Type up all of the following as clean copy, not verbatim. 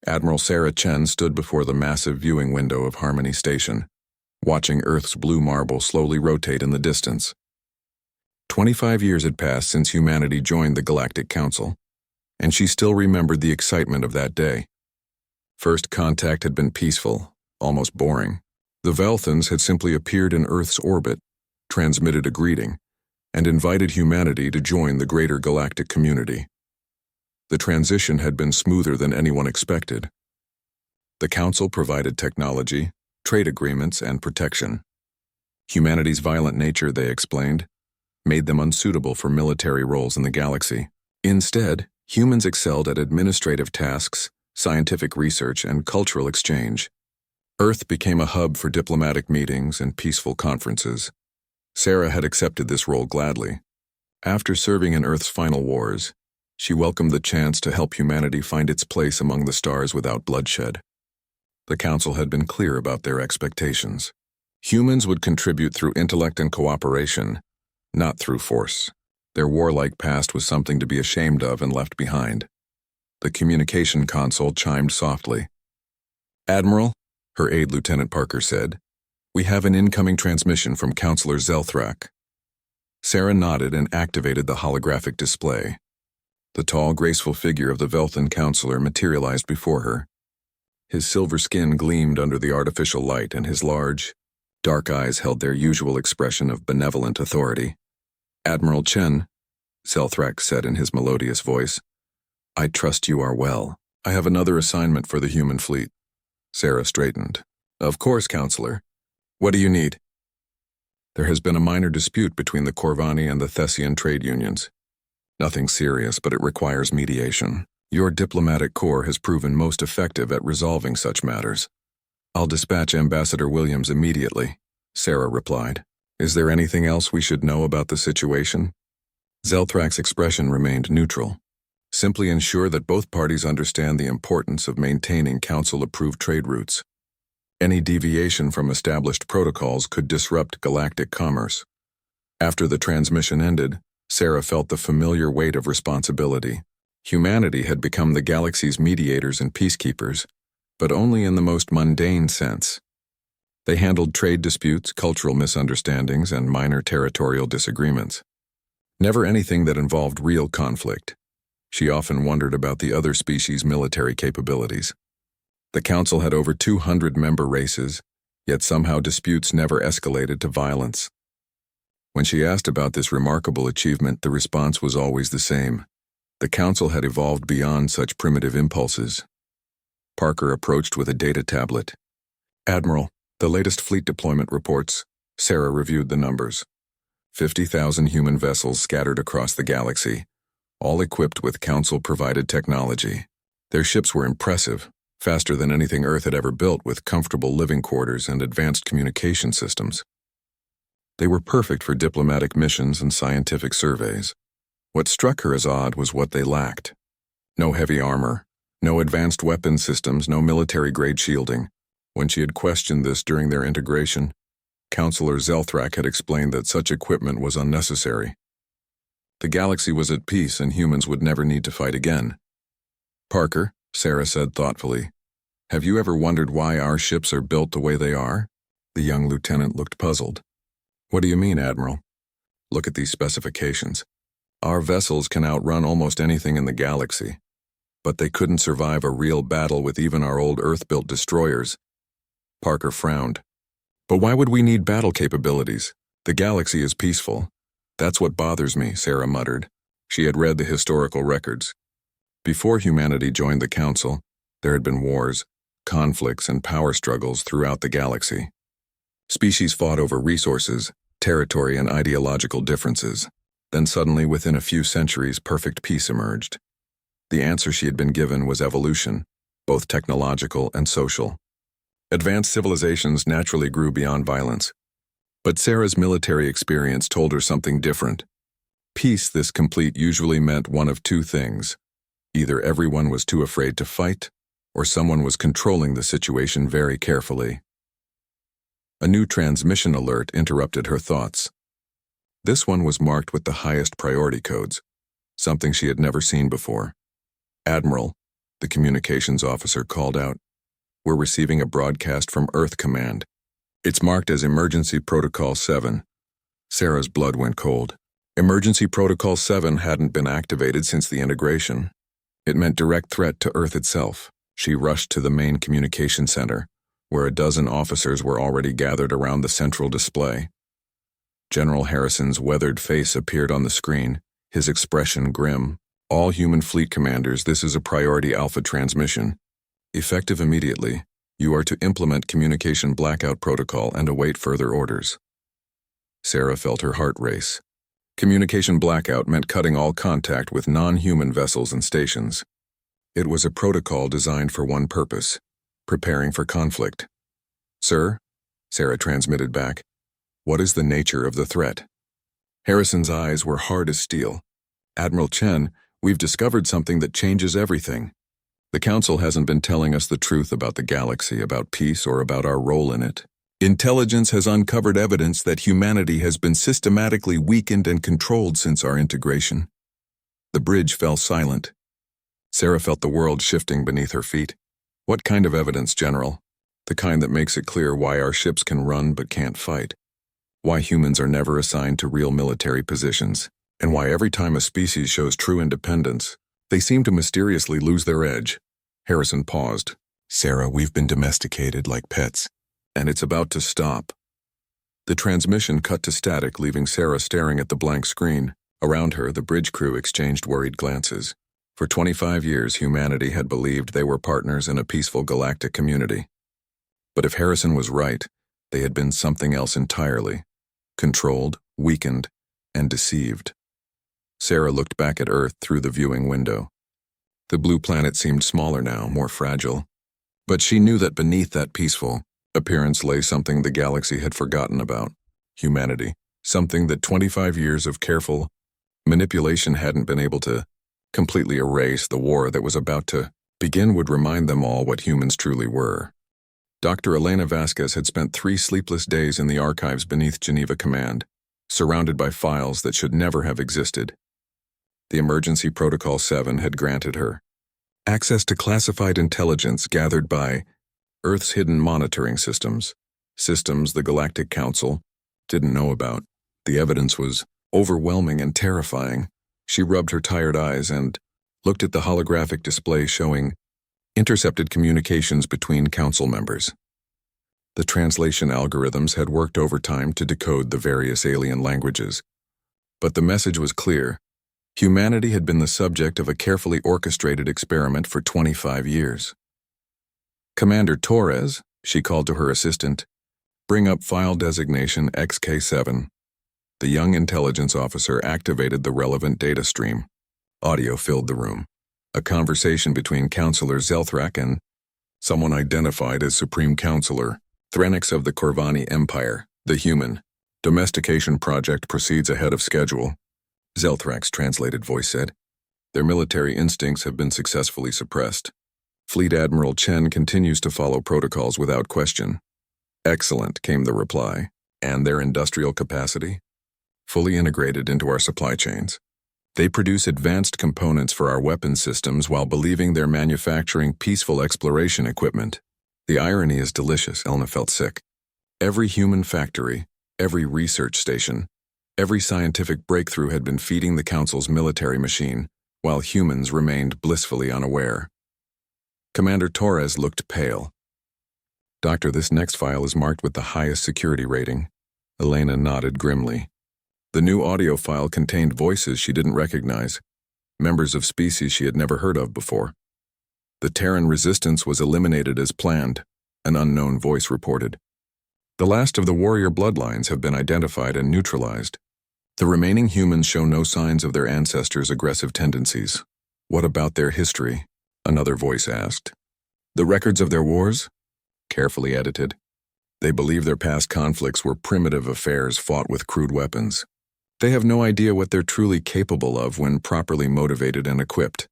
Admiral Sarah Chen stood before the massive viewing window of Harmony Station, watching Earth's blue marble slowly rotate in the distance. 25 years had passed since humanity joined the Galactic Council, and she still remembered the excitement of that day. First contact had been peaceful, almost boring. The Velthans had simply appeared in Earth's orbit, transmitted a greeting, and invited humanity to join the greater galactic community. The transition had been smoother than anyone expected. The Council provided technology, trade agreements, and protection. Humanity's violent nature, they explained, made them unsuitable for military roles in the galaxy. Instead, humans excelled at administrative tasks, scientific research, and cultural exchange. Earth became a hub for diplomatic meetings and peaceful conferences. Sarah had accepted this role gladly. After serving in Earth's final wars, she welcomed the chance to help humanity find its place among the stars without bloodshed. The Council had been clear about their expectations. Humans would contribute through intellect and cooperation, not through force. Their warlike past was something to be ashamed of and left behind. The communication console chimed softly. "Admiral," her aide Lieutenant Parker said, "we have an incoming transmission from Counselor Zelthrak." Sarah nodded and activated the holographic display. The tall, graceful figure of the Velthan counselor materialized before her. His silver skin gleamed under the artificial light, and his large, dark eyes held their usual expression of benevolent authority. "Admiral Chen," Zelthrak said in his melodious voice, "I trust you are well. I have another assignment for the human fleet." Sarah straightened. "Of course, Counselor. What do you need?" "There has been a minor dispute between the Corvani and the Thessian trade unions. Nothing serious, but it requires mediation. Your diplomatic corps has proven most effective at resolving such matters." "I'll dispatch Ambassador Williams immediately," Sarah replied. "Is there anything else we should know about the situation?" Zelthrak's expression remained neutral. "Simply ensure that both parties understand the importance of maintaining Council-approved trade routes. Any deviation from established protocols could disrupt galactic commerce." After the transmission ended, Sarah felt the familiar weight of responsibility. Humanity had become the galaxy's mediators and peacekeepers, but only in the most mundane sense. They handled trade disputes, cultural misunderstandings, and minor territorial disagreements. Never anything that involved real conflict. She often wondered about the other species' military capabilities. The Council had over 200 member races, yet somehow disputes never escalated to violence. When she asked about this remarkable achievement, the response was always the same. The Council had evolved beyond such primitive impulses. Parker approached with a data tablet. "Admiral, the latest fleet deployment reports." Sarah reviewed the numbers. 50,000 human vessels scattered across the galaxy, all equipped with Council-provided technology. Their ships were impressive, faster than anything Earth had ever built, with comfortable living quarters and advanced communication systems. They were perfect for diplomatic missions and scientific surveys. What struck her as odd was what they lacked. No heavy armor, no advanced weapon systems, no military-grade shielding. When she had questioned this during their integration, Counselor Zelthrak had explained that such equipment was unnecessary. The galaxy was at peace and humans would never need to fight again. "Parker," Sarah said thoughtfully, "have you ever wondered why our ships are built the way they are?" The young lieutenant looked puzzled. "What do you mean, Admiral?" "Look at these specifications. Our vessels can outrun almost anything in the galaxy, but they couldn't survive a real battle with even our old Earth-built destroyers." Parker frowned. "But why would we need battle capabilities? The galaxy is peaceful." "That's what bothers me," Sarah muttered. She had read the historical records. Before humanity joined the Council, there had been wars, conflicts, and power struggles throughout the galaxy. Species fought over resources, territory, and ideological differences. Then suddenly, within a few centuries, perfect peace emerged. The answer she had been given was evolution, both technological and social. Advanced civilizations naturally grew beyond violence. But Sarah's military experience told her something different. Peace this complete usually meant one of two things. Either everyone was too afraid to fight, or someone was controlling the situation very carefully. A new transmission alert interrupted her thoughts. This one was marked with the highest priority codes, something she had never seen before. "Admiral, The communications officer called out. "We're receiving a broadcast from Earth Command. It's marked as Emergency Protocol 7. Sarah's blood went cold. Emergency Protocol 7 hadn't been activated since the integration. It meant direct threat to Earth itself. She rushed to the main communication center, where a dozen officers were already gathered around the central display. General Harrison's weathered face appeared on the screen, his expression grim. "All human fleet commanders, this is a priority alpha transmission. Effective immediately, you are to implement communication blackout protocol and await further orders." Sarah felt her heart race. Communication blackout meant cutting all contact with non-human vessels and stations. It was a protocol designed for one purpose: preparing for conflict. "Sir," Sarah transmitted back, "what is the nature of the threat?" Harrison's eyes were hard as steel. "Admiral Chen, we've discovered something that changes everything. The Council hasn't been telling us the truth about the galaxy, about peace, or about our role in it. Intelligence has uncovered evidence that humanity has been systematically weakened and controlled since our integration." The bridge fell silent. Sarah felt the world shifting beneath her feet. "What kind of evidence, General?" "The kind that makes it clear why our ships can run but can't fight. Why humans are never assigned to real military positions. And why every time a species shows true independence, they seem to mysteriously lose their edge." Harrison paused. "Sarah, we've been domesticated like pets, and it's about to stop." The transmission cut to static, leaving Sarah staring at the blank screen. Around her, the bridge crew exchanged worried glances. For 25 years, humanity had believed they were partners in a peaceful galactic community. But if Harrison was right, they had been something else entirely. Controlled, weakened, and deceived. Sarah looked back at Earth through the viewing window. The blue planet seemed smaller now, more fragile. But she knew that beneath that peaceful appearance lay something the galaxy had forgotten about: humanity. Something that 25 years of careful manipulation hadn't been able to completely erase. The war that was about to begin would remind them all what humans truly were. Dr. Elena Vasquez had spent 3 sleepless days in the archives beneath Geneva Command, surrounded by files that should never have existed. The Emergency Protocol 7 had granted her access to classified intelligence gathered by Earth's hidden monitoring systems the Galactic Council didn't know about. The evidence was overwhelming and terrifying. She rubbed her tired eyes and looked at the holographic display showing intercepted communications between Council members. The translation algorithms had worked overtime to decode the various alien languages. But the message was clear. Humanity had been the subject of a carefully orchestrated experiment for 25 years. "Commander Torres," she called to her assistant, "bring up file designation XK7. The young intelligence officer activated the relevant data stream. Audio filled the room. A conversation between Counselor Zelthrak and someone identified as Supreme Counselor Threnix of the Corvani Empire. The human domestication project proceeds ahead of schedule, Zelthrak's translated voice said. Their military instincts have been successfully suppressed. Fleet Admiral Chen continues to follow protocols without question. Excellent, came the reply. And their industrial capacity? Fully integrated into our supply chains. They produce advanced components for our weapons systems while believing they're manufacturing peaceful exploration equipment. The irony is delicious, Elna felt sick. Every human factory, every research station, every scientific breakthrough had been feeding the Council's military machine, while humans remained blissfully unaware. Commander Torres looked pale. Doctor, this next file is marked with the highest security rating. Elena nodded grimly. The new audio file contained voices she didn't recognize, members of species she had never heard of before. The Terran resistance was eliminated as planned, an unknown voice reported. The last of the warrior bloodlines have been identified and neutralized. The remaining humans show no signs of their ancestors' aggressive tendencies. What about their history? Another voice asked. The records of their wars? Carefully edited. They believe their past conflicts were primitive affairs fought with crude weapons. They have no idea what they're truly capable of when properly motivated and equipped.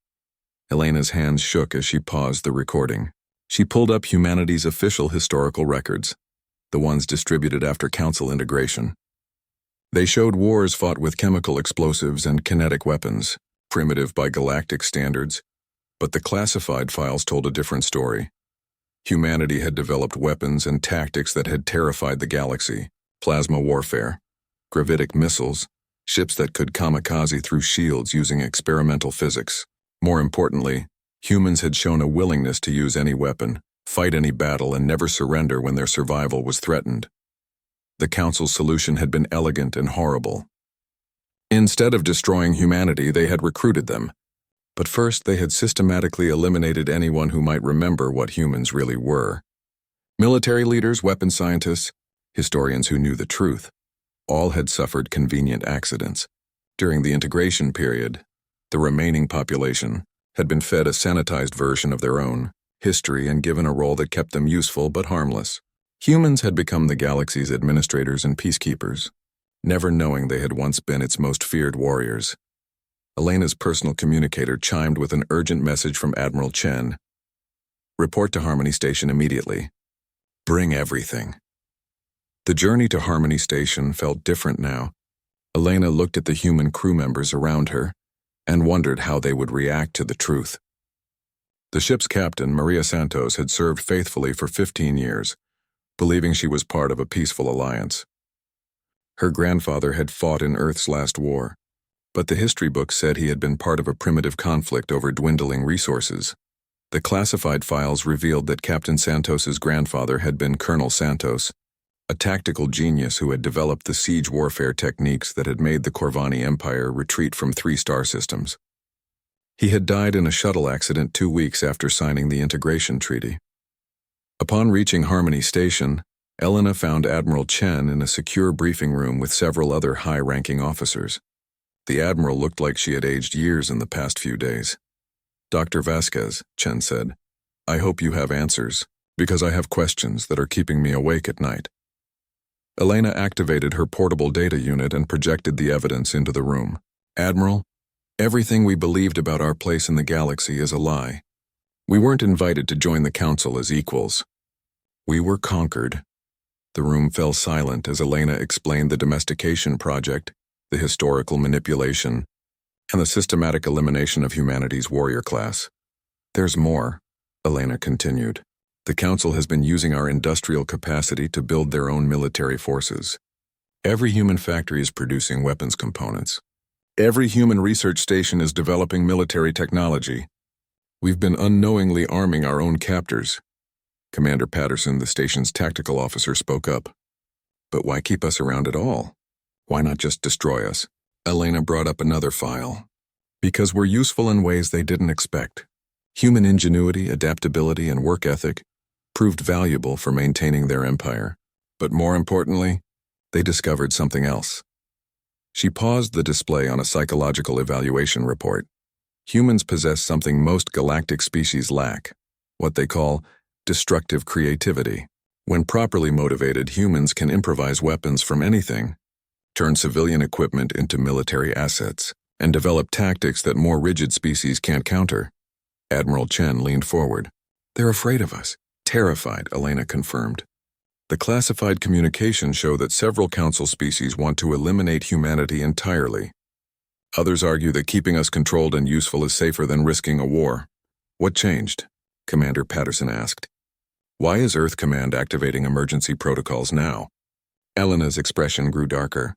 Elena's hands shook as she paused the recording. She pulled up humanity's official historical records, the ones distributed after Council integration. They showed wars fought with chemical explosives and kinetic weapons, primitive by galactic standards, But the classified files told a different story. Humanity had developed weapons and tactics that had terrified the galaxy: plasma warfare, gravitic missiles, ships that could kamikaze through shields using experimental physics. More importantly, humans had shown a willingness to use any weapon, fight any battle, and never surrender when their survival was threatened. The Council's solution had been elegant and horrible. Instead of destroying humanity, they had recruited them. But first, they had systematically eliminated anyone who might remember what humans really were. Military leaders, weapons scientists, historians who knew the truth, all had suffered convenient accidents. During the integration period, the remaining population had been fed a sanitized version of their own history and given a role that kept them useful but harmless. Humans had become the galaxy's administrators and peacekeepers, never knowing they had once been its most feared warriors. Elena's personal communicator chimed with an urgent message from Admiral Chen. "Report to Harmony Station immediately. Bring everything." The journey to Harmony Station felt different now. Elena looked at the human crew members around her and wondered how they would react to the truth. The ship's captain, Maria Santos, had served faithfully for 15 years, believing she was part of a peaceful alliance. Her grandfather had fought in Earth's last war, but the history books said he had been part of a primitive conflict over dwindling resources. The classified files revealed that Captain Santos's grandfather had been Colonel Santos, a tactical genius who had developed the siege warfare techniques that had made the Corvani Empire retreat from 3 star systems. He had died in a shuttle accident 2 weeks after signing the integration treaty. Upon reaching Harmony Station, Elena found Admiral Chen in a secure briefing room with several other high-ranking officers. The Admiral looked like she had aged years in the past few days. "Dr. Vasquez," Chen said, "I hope you have answers, because I have questions that are keeping me awake at night." Elena activated her portable data unit and projected the evidence into the room. "Admiral, everything we believed about our place in the galaxy is a lie. We weren't invited to join the Council as equals. We were conquered." The room fell silent as Elena explained the domestication project, the historical manipulation, and the systematic elimination of humanity's warrior class. "There's more," Elena continued. "The Council has been using our industrial capacity to build their own military forces. Every human factory is producing weapons components. Every human research station is developing military technology. We've been unknowingly arming our own captors." Commander Patterson, the station's tactical officer, spoke up. "But why keep us around at all? Why not just destroy us?" Elena brought up another file. "Because we're useful in ways they didn't expect. Human ingenuity, adaptability, and work ethic proved valuable for maintaining their empire. But more importantly, they discovered something else." She paused the display on a psychological evaluation report. "Humans possess something most galactic species lack, what they call destructive creativity. When properly motivated, humans can improvise weapons from anything, turn civilian equipment into military assets, and develop tactics that more rigid species can't counter." Admiral Chen leaned forward. "They're afraid of us." "Terrified," Elena confirmed. "The classified communications show that several Council species want to eliminate humanity entirely. Others argue that keeping us controlled and useful is safer than risking a war." "What changed?" Commander Patterson asked. "Why is Earth Command activating emergency protocols now?" Elena's expression grew darker.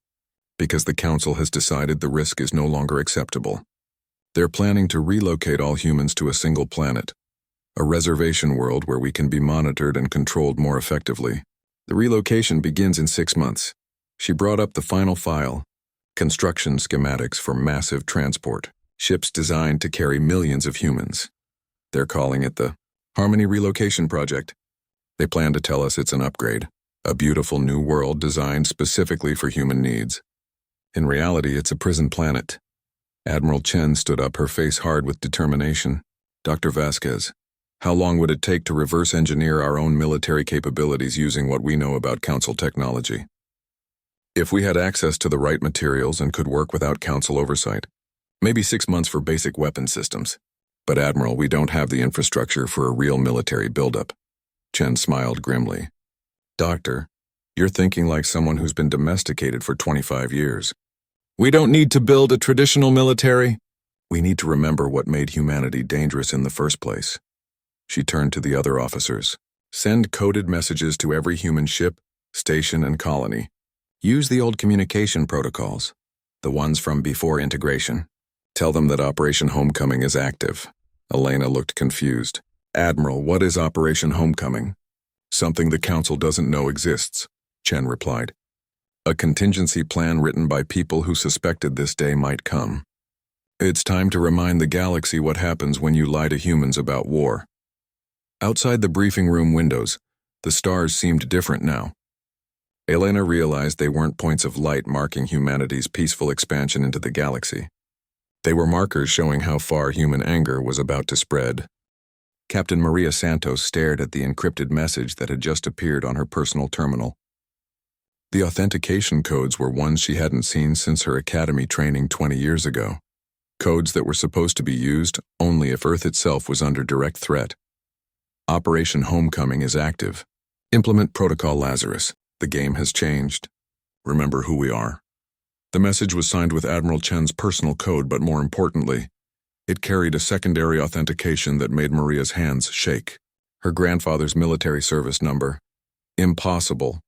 "Because the Council has decided the risk is no longer acceptable. They're planning to relocate all humans to a single planet, a reservation world where we can be monitored and controlled more effectively. The relocation begins in 6 months." She brought up the final file, construction schematics for massive transport, ships designed to carry millions of humans. They're calling it the Harmony Relocation Project. They plan to tell us it's an upgrade, a beautiful new world designed specifically for human needs. In reality, it's a prison planet. Admiral Chen stood up, her face hard with determination. "Dr. Vasquez, how long would it take to reverse engineer our own military capabilities using what we know about Council technology? If we had access to the right materials and could work without Council oversight, maybe 6 months for basic weapon systems. But Admiral, we don't have the infrastructure for a real military buildup." Chen smiled grimly. "Doctor, you're thinking like someone who's been domesticated for 25 years. We don't need to build a traditional military. We need to remember what made humanity dangerous in the first place. She turned to the other officers. Send coded messages to every human ship, station, and colony. Use the old communication protocols, the ones from before integration. Tell them that Operation Homecoming is active. Elena looked confused. Admiral, what is Operation Homecoming? Something the Council doesn't know exists, Chen replied. A contingency plan written by people who suspected this day might come. It's time to remind the galaxy what happens when you lie to humans about war. Outside the briefing room windows, the stars seemed different now. Elena realized they weren't points of light marking humanity's peaceful expansion into the galaxy. They were markers showing how far human anger was about to spread. Captain Maria Santos stared at the encrypted message that had just appeared on her personal terminal. The authentication codes were ones she hadn't seen since her academy training 20 years ago. Codes that were supposed to be used only if Earth itself was under direct threat. Operation Homecoming is active. Implement Protocol Lazarus. The game has changed. Remember who we are. The message was signed with Admiral Chen's personal code, but more importantly, it carried a secondary authentication that made Maria's hands shake. Her grandfather's military service number. Impossible.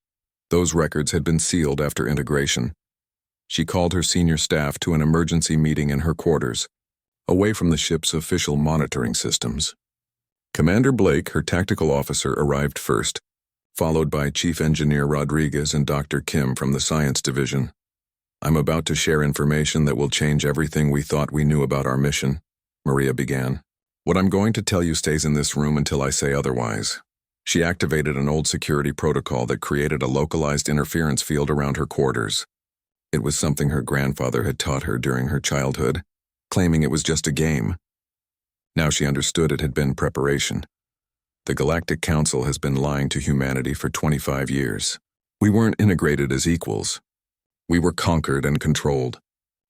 Those records had been sealed after integration. She called her senior staff to an emergency meeting in her quarters, away from the ship's official monitoring systems. Commander Blake, her tactical officer, arrived first, followed by Chief Engineer Rodriguez and Dr. Kim from the Science Division. I'm about to share information that will change everything we thought we knew about our mission, Maria began. What I'm going to tell you stays in this room until I say otherwise. She activated an old security protocol that created a localized interference field around her quarters. It was something her grandfather had taught her during her childhood, claiming it was just a game. Now she understood it had been preparation. The Galactic Council has been lying to humanity for 25 years. We weren't integrated as equals. We were conquered and controlled.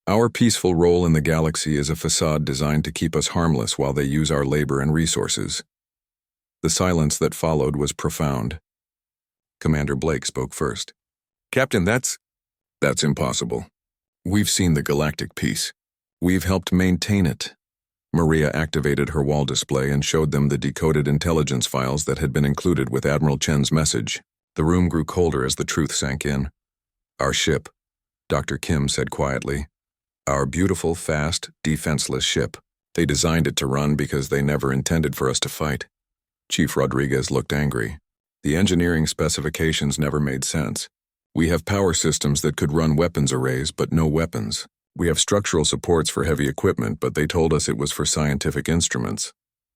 Our peaceful role in the galaxy is a facade designed to keep us harmless while they use our labor and resources. The silence that followed was profound. Commander Blake spoke first. Captain, that's impossible. We've seen the galactic peace. We've helped maintain it. Maria activated her wall display and showed them the decoded intelligence files that had been included with Admiral Chen's message. The room grew colder as the truth sank in. Our ship, Dr. Kim said quietly. Our beautiful, fast, defenseless ship. They designed it to run because they never intended for us to fight. Chief Rodriguez looked angry. The engineering specifications never made sense. We have power systems that could run weapons arrays, but no weapons. We have structural supports for heavy equipment, but they told us it was for scientific instruments.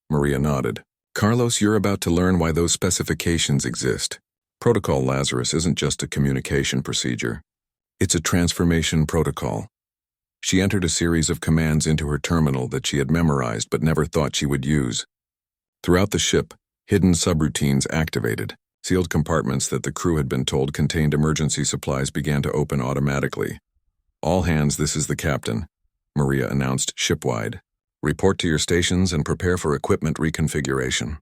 Maria nodded. Carlos, you're about to learn why those specifications exist. Protocol Lazarus isn't just a communication procedure. It's a transformation protocol. She entered a series of commands into her terminal that she had memorized but never thought she would use. Throughout the ship, hidden subroutines activated. Sealed compartments that the crew had been told contained emergency supplies began to open automatically. All hands, this is the captain, Maria announced shipwide. Report to your stations and prepare for equipment reconfiguration.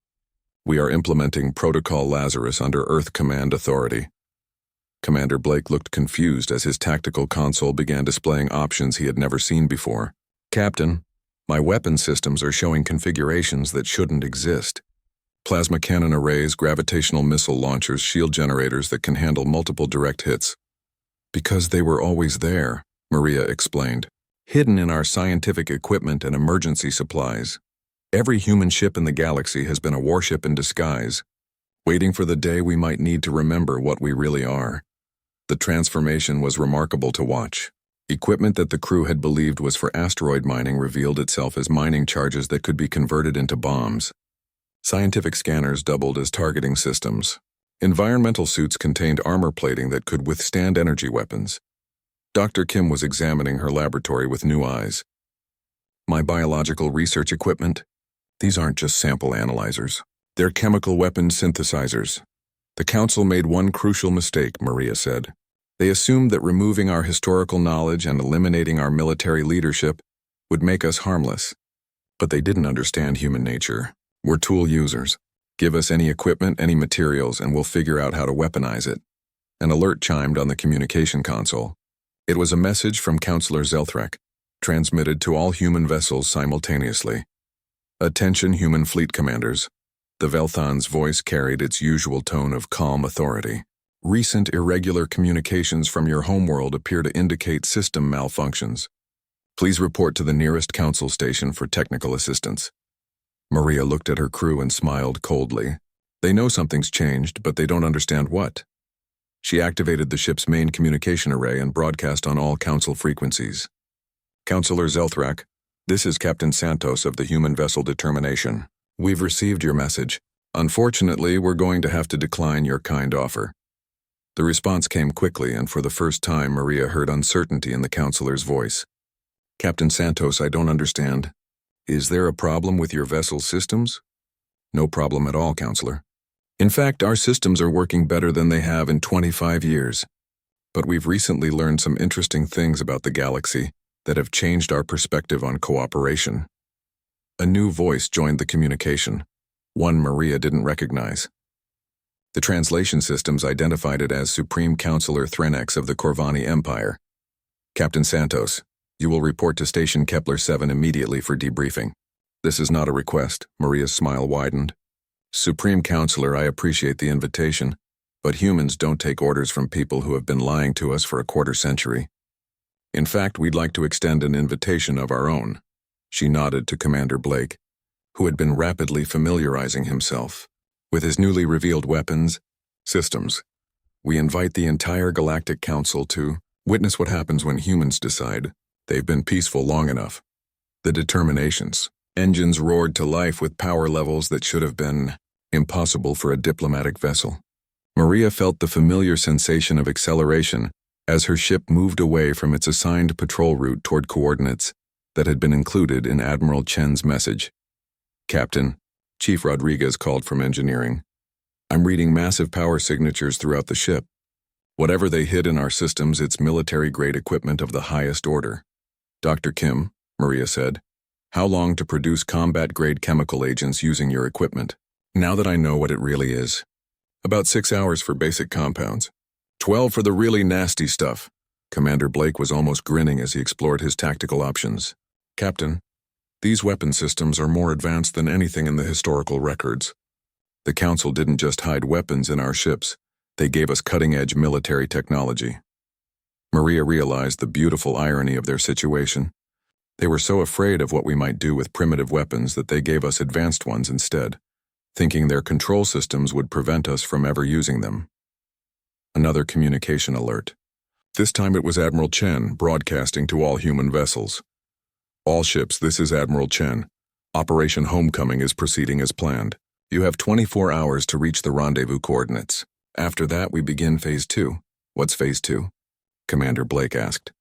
We are implementing Protocol Lazarus under Earth Command Authority. Commander Blake looked confused as his tactical console began displaying options he had never seen before. Captain, my weapon systems are showing configurations that shouldn't exist. Plasma cannon arrays, gravitational missile launchers, shield generators that can handle multiple direct hits. Because they were always there, Maria explained. Hidden in our scientific equipment and emergency supplies. Every human ship in the galaxy has been a warship in disguise, waiting for the day we might need to remember what we really are. The transformation was remarkable to watch. Equipment that the crew had believed was for asteroid mining revealed itself as mining charges that could be converted into bombs. Scientific scanners doubled as targeting systems. Environmental suits contained armor plating that could withstand energy weapons. Dr. Kim was examining her laboratory with new eyes. My biological research equipment? These aren't just sample analyzers. They're chemical weapon synthesizers. The Council made one crucial mistake, Maria said. They assumed that removing our historical knowledge and eliminating our military leadership would make us harmless. But they didn't understand human nature. We're tool users. Give us any equipment, any materials, and we'll figure out how to weaponize it. An alert chimed on the communication console. It was a message from Counselor Zelthrek. transmitted to all human vessels simultaneously. Attention human fleet commanders. The Velthon's voice carried its usual tone of calm authority. Recent irregular communications from your homeworld appear to indicate system malfunctions. Please report to the nearest council station for technical assistance. Maria looked at her crew and smiled coldly. They know something's changed, but they don't understand what. She activated the ship's main communication array and broadcast on all council frequencies. Counselor Zelthrak, this is Captain Santos of the human vessel Determination. We've received your message. Unfortunately, we're going to have to decline your kind offer. The response came quickly, and for the first time, Maria heard uncertainty in the counselor's voice. Captain Santos, I don't understand. Is there a problem with your vessel's systems? No problem at all, Counselor. In fact, our systems are working better than they have in 25 years. But we've recently learned some interesting things about the galaxy that have changed our perspective on cooperation. A new voice joined the communication, one Maria didn't recognize. The translation systems identified it as Supreme Counselor Threnex of the Corvani Empire. Captain Santos, you will report to Station Kepler 7 immediately for debriefing. This is not a request, Maria's smile widened. Supreme Counselor, I appreciate the invitation, but humans don't take orders from people who have been lying to us for a quarter century. In fact, we'd like to extend an invitation of our own. She nodded to Commander Blake, who had been rapidly familiarizing himself with his newly revealed weapons, systems. We invite the entire Galactic Council to witness what happens when humans decide they've been peaceful long enough. The Determinations. Engines roared to life with power levels that should have been impossible for a diplomatic vessel. Maria felt the familiar sensation of acceleration as her ship moved away from its assigned patrol route toward coordinates that had been included in Admiral Chen's message. Captain, Chief Rodriguez called from engineering. I'm reading massive power signatures throughout the ship. Whatever they hid in our systems, it's military-grade equipment of the highest order. Dr. Kim, Maria said, how long to produce combat-grade chemical agents using your equipment? Now that I know what it really is. About 6 hours for basic compounds. 12 for the really nasty stuff. Commander Blake was almost grinning as he explored his tactical options. Captain, these weapon systems are more advanced than anything in the historical records. The Council didn't just hide weapons in our ships, they gave us cutting-edge military technology. Maria realized the beautiful irony of their situation. They were so afraid of what we might do with primitive weapons that they gave us advanced ones instead, thinking their control systems would prevent us from ever using them. Another communication alert. This time it was Admiral Chen broadcasting to all human vessels. All ships, this is Admiral Chen. Operation Homecoming is proceeding as planned. You have 24 hours to reach the rendezvous coordinates. After that, we begin Phase 2. What's Phase 2? Commander Blake asked.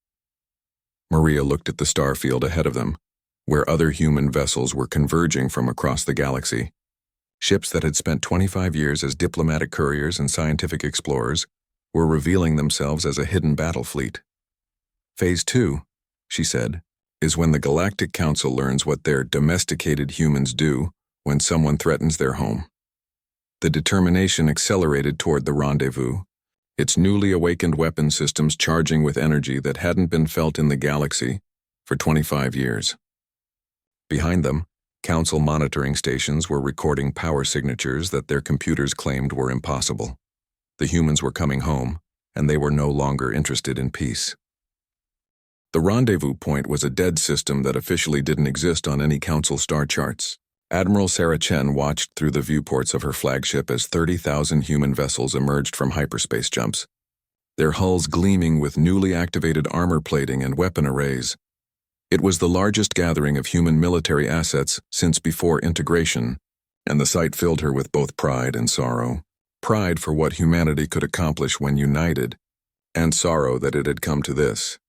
Maria looked at the star field ahead of them, where other human vessels were converging from across the galaxy. Ships that had spent 25 years as diplomatic couriers and scientific explorers were revealing themselves as a hidden battle fleet. Phase 2, she said, is when the Galactic Council learns what their domesticated humans do when someone threatens their home. The Determination accelerated toward the rendezvous, its newly awakened weapon systems charging with energy that hadn't been felt in the galaxy for 25 years. Behind them, Council monitoring stations were recording power signatures that their computers claimed were impossible. The humans were coming home, and they were no longer interested in peace. The rendezvous point was a dead system that officially didn't exist on any Council star charts. Admiral Sarah Chen watched through the viewports of her flagship as 30,000 human vessels emerged from hyperspace jumps, their hulls gleaming with newly activated armor plating and weapon arrays. It was the largest gathering of human military assets since before integration, and the sight filled her with both pride and sorrow. Pride for what humanity could accomplish when united, and sorrow that it had come to this.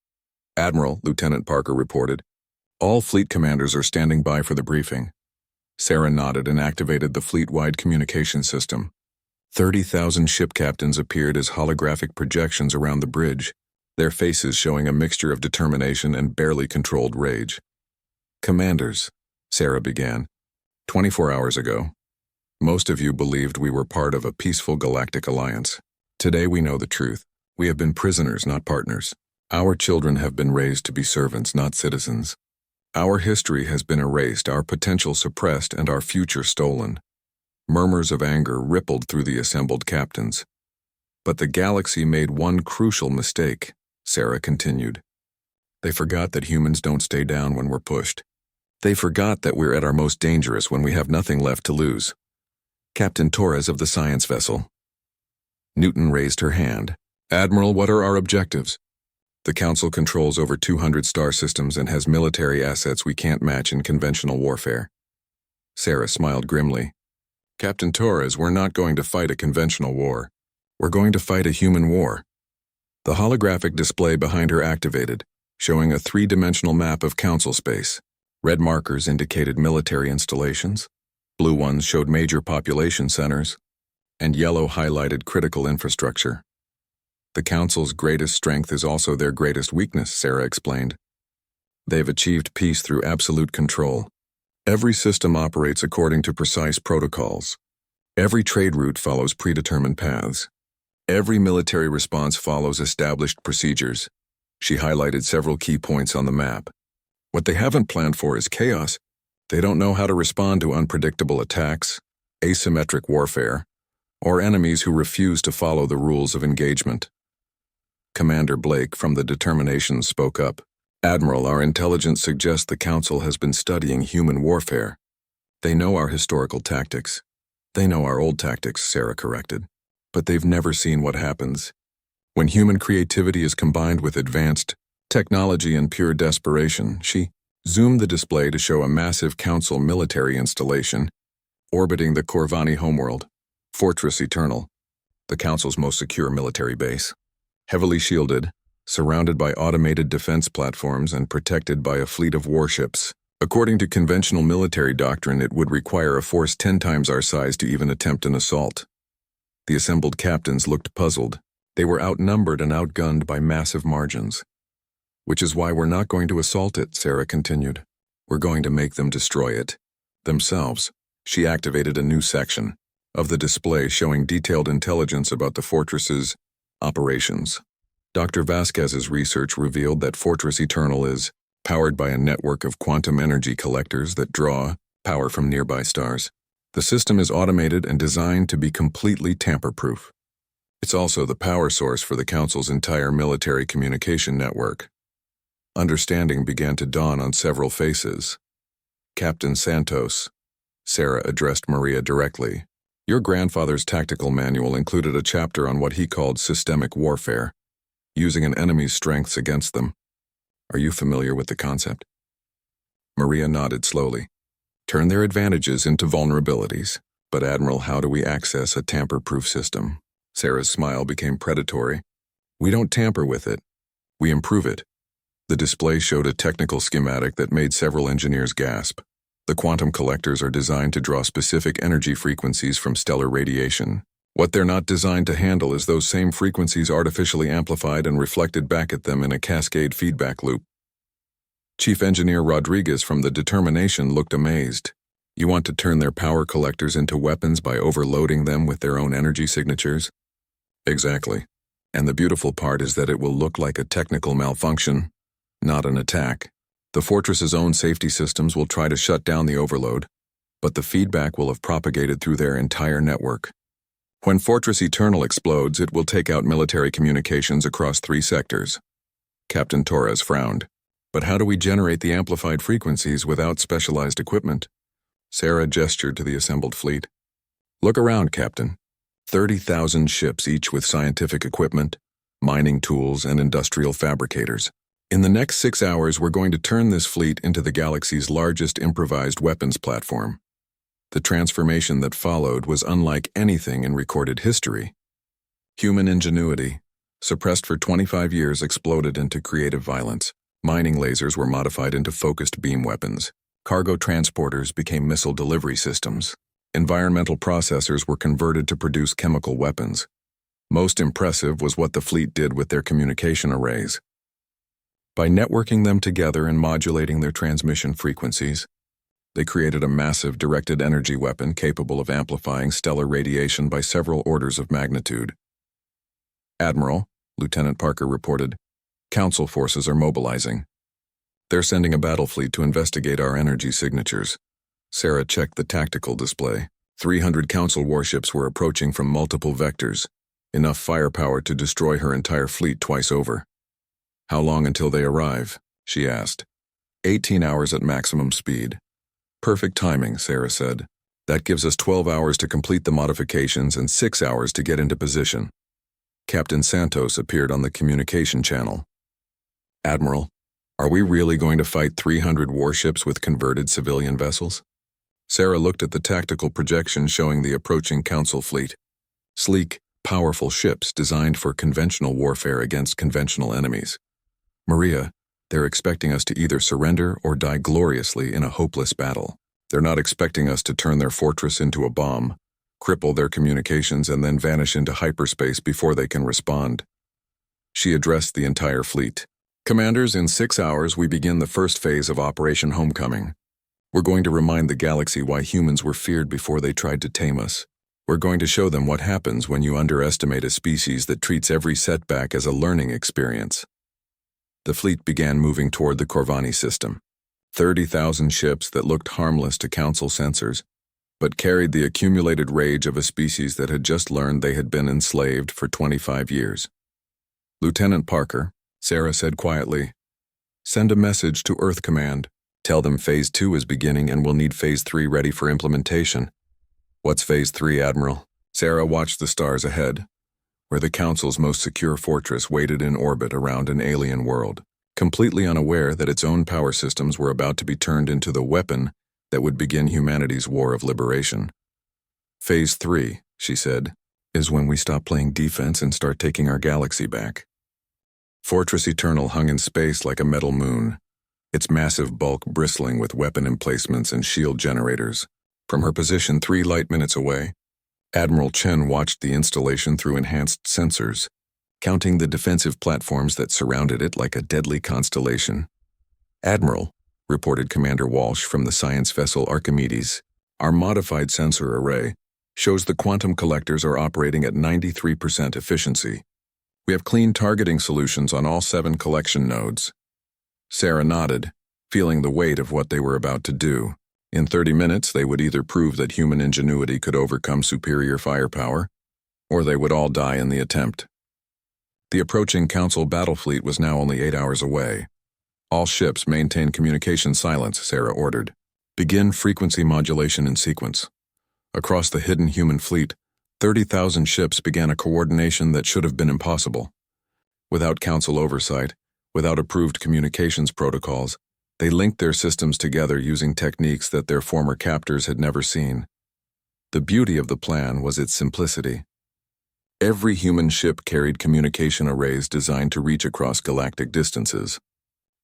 Admiral, Lieutenant Parker reported, all fleet commanders are standing by for the briefing. Sarah nodded and activated the fleet-wide communication system. 30,000 ship captains appeared as holographic projections around the bridge, their faces showing a mixture of determination and barely controlled rage. Commanders, Sarah began, 24 hours ago, most of you believed we were part of a peaceful galactic alliance. Today we know the truth. We have been prisoners, not partners. Our children have been raised to be servants, not citizens. Our history has been erased, our potential suppressed, and our future stolen. Murmurs of anger rippled through the assembled captains. But the galaxy made one crucial mistake, Sarah continued. They forgot that humans don't stay down when we're pushed. They forgot that we're at our most dangerous when we have nothing left to lose. Captain Torres of the science vessel. Newton raised her hand. Admiral, what are our objectives? The Council controls over 200 star systems and has military assets we can't match in conventional warfare. Sarah smiled grimly. Captain Torres, we're not going to fight a conventional war. We're going to fight a human war. The holographic display behind her activated, showing a three-dimensional map of Council space. Red markers indicated military installations, blue ones showed major population centers, and yellow highlighted critical infrastructure. The Council's greatest strength is also their greatest weakness, Sarah explained. They've achieved peace through absolute control. Every system operates according to precise protocols. Every trade route follows predetermined paths. Every military response follows established procedures. She highlighted several key points on the map. What they haven't planned for is chaos. They don't know how to respond to unpredictable attacks, asymmetric warfare, or enemies who refuse to follow the rules of engagement. Commander Blake from the Determination spoke up. Admiral, our intelligence suggests the Council has been studying human warfare. They know our historical tactics. They know our old tactics, Sarah corrected. But they've never seen what happens when human creativity is combined with advanced technology and pure desperation. She zoomed the display to show a massive Council military installation orbiting the Corvani homeworld, Fortress Eternal, the Council's most secure military base. Heavily shielded, surrounded by automated defense platforms and protected by a fleet of warships. According to conventional military doctrine, it would require a force 10 times our size to even attempt an assault. The assembled captains looked puzzled. They were outnumbered and outgunned by massive margins. Which is why we're not going to assault it, Sarah continued. We're going to make them destroy it. Themselves. She activated a new section of the display showing detailed intelligence about the fortress's operations. Dr. Vasquez's research revealed that Fortress Eternal is powered by a network of quantum energy collectors that draw power from nearby stars. The system is automated and designed to be completely tamper-proof. It's also the power source for the Council's entire military communication network. Understanding began to dawn on several faces. Captain Santos. Sarah addressed Maria directly. Your grandfather's tactical manual included a chapter on what he called systemic warfare, using an enemy's strengths against them. Are you familiar with the concept? Maria nodded slowly. Turn their advantages into vulnerabilities. But Admiral, how do we access a tamper-proof system? Sarah's smile became predatory. We don't tamper with it. We improve it. The display showed a technical schematic that made several engineers gasp. The quantum collectors are designed to draw specific energy frequencies from stellar radiation. What they're not designed to handle is those same frequencies artificially amplified and reflected back at them in a cascade feedback loop. Chief Engineer Rodriguez from the Determination looked amazed. You want to turn their power collectors into weapons by overloading them with their own energy signatures? Exactly. And the beautiful part is that it will look like a technical malfunction, not an attack. The fortress's own safety systems will try to shut down the overload, but the feedback will have propagated through their entire network. When Fortress Eternal explodes, it will take out military communications across 3 sectors. Captain Torres frowned. But how do we generate the amplified frequencies without specialized equipment? Sarah gestured to the assembled fleet. Look around, Captain. 30,000 ships, each with scientific equipment, mining tools, and industrial fabricators. In the next 6 hours, we're going to turn this fleet into the galaxy's largest improvised weapons platform. The transformation that followed was unlike anything in recorded history. Human ingenuity, suppressed for 25 years, exploded into creative violence. Mining lasers were modified into focused beam weapons. Cargo transporters became missile delivery systems. Environmental processors were converted to produce chemical weapons. Most impressive was what the fleet did with their communication arrays. By networking them together and modulating their transmission frequencies, they created a massive directed energy weapon capable of amplifying stellar radiation by several orders of magnitude. Admiral, Lieutenant Parker reported, Council forces are mobilizing. They're sending a battle fleet to investigate our energy signatures. Sarah checked the tactical display. 300 Council warships were approaching from multiple vectors, enough firepower to destroy her entire fleet twice over. How long until they arrive? She asked. 18 hours at maximum speed. Perfect timing, Sarah said. That gives us 12 hours to complete the modifications and 6 hours to get into position. Captain Santos appeared on the communication channel. Admiral, are we really going to fight 300 warships with converted civilian vessels? Sarah looked at the tactical projection showing the approaching Council fleet. Sleek, powerful ships designed for conventional warfare against conventional enemies. Maria, they're expecting us to either surrender or die gloriously in a hopeless battle. They're not expecting us to turn their fortress into a bomb, cripple their communications, and then vanish into hyperspace before they can respond. She addressed the entire fleet. Commanders, in 6 hours we begin the first phase of Operation Homecoming. We're going to remind the galaxy why humans were feared before they tried to tame us. We're going to show them what happens when you underestimate a species that treats every setback as a learning experience. The fleet began moving toward the Corvani system. 30,000 ships that looked harmless to Council sensors, but carried the accumulated rage of a species that had just learned they had been enslaved for 25 years. Lieutenant Parker, Sarah said quietly, send a message to Earth Command. Tell them Phase 2 is beginning and we'll need Phase 3 ready for implementation. What's Phase 3, Admiral? Sarah watched the stars ahead, where the Council's most secure fortress waited in orbit around an alien world, completely unaware that its own power systems were about to be turned into the weapon that would begin humanity's war of liberation. Phase 3, she said, is when we stop playing defense and start taking our galaxy back. Fortress Eternal hung in space like a metal moon, its massive bulk bristling with weapon emplacements and shield generators. From her position 3 light minutes away, Admiral Chen watched the installation through enhanced sensors, counting the defensive platforms that surrounded it like a deadly constellation. Admiral, reported Commander Walsh from the science vessel Archimedes, our modified sensor array shows the quantum collectors are operating at 93% efficiency. We have clean targeting solutions on all 7 collection nodes. Sarah nodded, feeling the weight of what they were about to do. In 30 minutes, they would either prove that human ingenuity could overcome superior firepower, or they would all die in the attempt. The approaching Council battle fleet was now only 8 hours away. All ships maintain communication silence, Sarah ordered. Begin frequency modulation in sequence. Across the hidden human fleet, 30,000 ships began a coordination that should have been impossible. Without Council oversight, without approved communications protocols, they linked their systems together using techniques that their former captors had never seen. The beauty of the plan was its simplicity. Every human ship carried communication arrays designed to reach across galactic distances.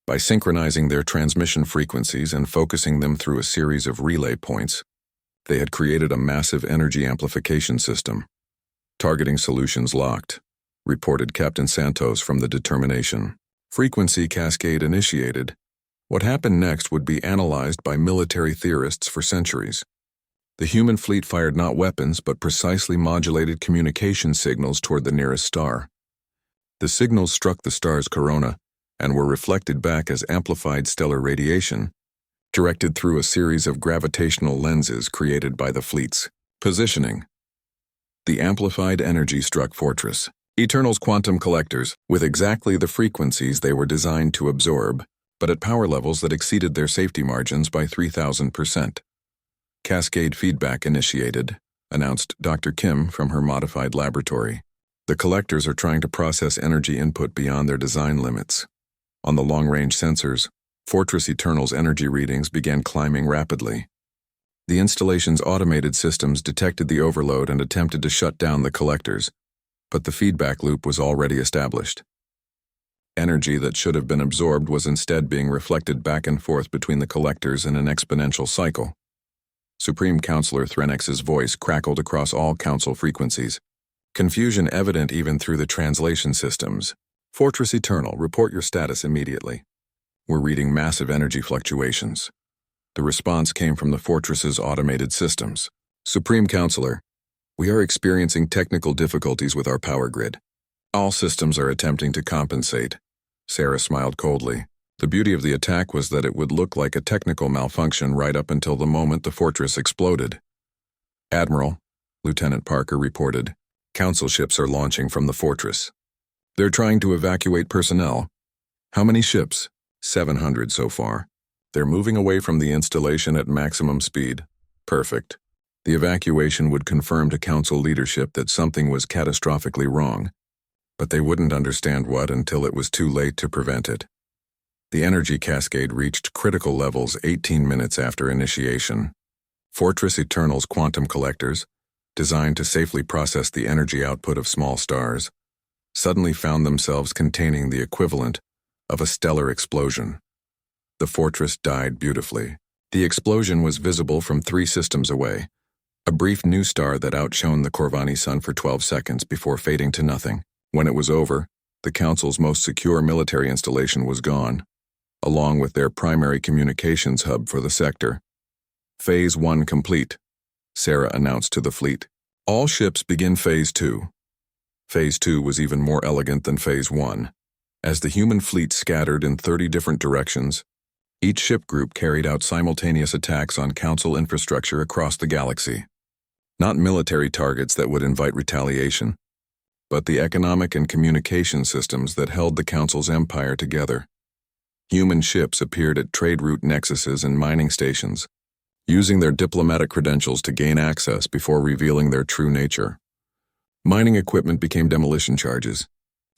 By synchronizing their transmission frequencies and focusing them through a series of relay points, they had created a massive energy amplification system. Targeting solutions locked, reported Captain Santos from the Determination. Frequency cascade initiated. What happened next would be analyzed by military theorists for centuries. The human fleet fired not weapons but precisely modulated communication signals toward the nearest star. The signals struck the star's corona and were reflected back as amplified stellar radiation, directed through a series of gravitational lenses created by the fleet's positioning. The amplified energy struck Fortress Eternal's quantum collectors with exactly the frequencies they were designed to absorb, but at power levels that exceeded their safety margins by 3,000%. Cascade feedback initiated, announced Dr. Kim from her modified laboratory. The collectors are trying to process energy input beyond their design limits. On the long-range sensors, Fortress Eternal's energy readings began climbing rapidly. The installation's automated systems detected the overload and attempted to shut down the collectors, but the feedback loop was already established. Energy that should have been absorbed was instead being reflected back and forth between the collectors in an exponential cycle. Supreme Counselor Threnex's voice crackled across all Council frequencies, confusion evident even through the translation systems. Fortress Eternal, report your status immediately. We're reading massive energy fluctuations. The response came from the Fortress's automated systems. Supreme Counselor, we are experiencing technical difficulties with our power grid. All systems are attempting to compensate. Sarah smiled coldly. The beauty of the attack was that it would look like a technical malfunction right up until the moment the fortress exploded. "Admiral," Lieutenant Parker reported, "Council ships are launching from the fortress. They're trying to evacuate personnel." "How many ships?" 700 so far. "They're moving away from the installation at maximum speed." "Perfect." The evacuation would confirm to Council leadership that something was catastrophically wrong, but they wouldn't understand what until it was too late to prevent it. The energy cascade reached critical levels 18 minutes after initiation. Fortress Eternal's quantum collectors, designed to safely process the energy output of small stars, suddenly found themselves containing the equivalent of a stellar explosion. The fortress died beautifully. The explosion was visible from 3 systems away, a brief new star that outshone the Corvani sun for 12 seconds before fading to nothing. When it was over, the Council's most secure military installation was gone, along with their primary communications hub for the sector. "Phase 1 complete," Sarah announced to the fleet. "All ships begin Phase 2. Phase 2 was even more elegant than Phase 1. As the human fleet scattered in 30 different directions, each ship group carried out simultaneous attacks on Council infrastructure across the galaxy. Not military targets that would invite retaliation, but the economic and communication systems that held the Council's empire together. Human ships appeared at trade route nexuses and mining stations, using their diplomatic credentials to gain access before revealing their true nature. Mining equipment became demolition charges.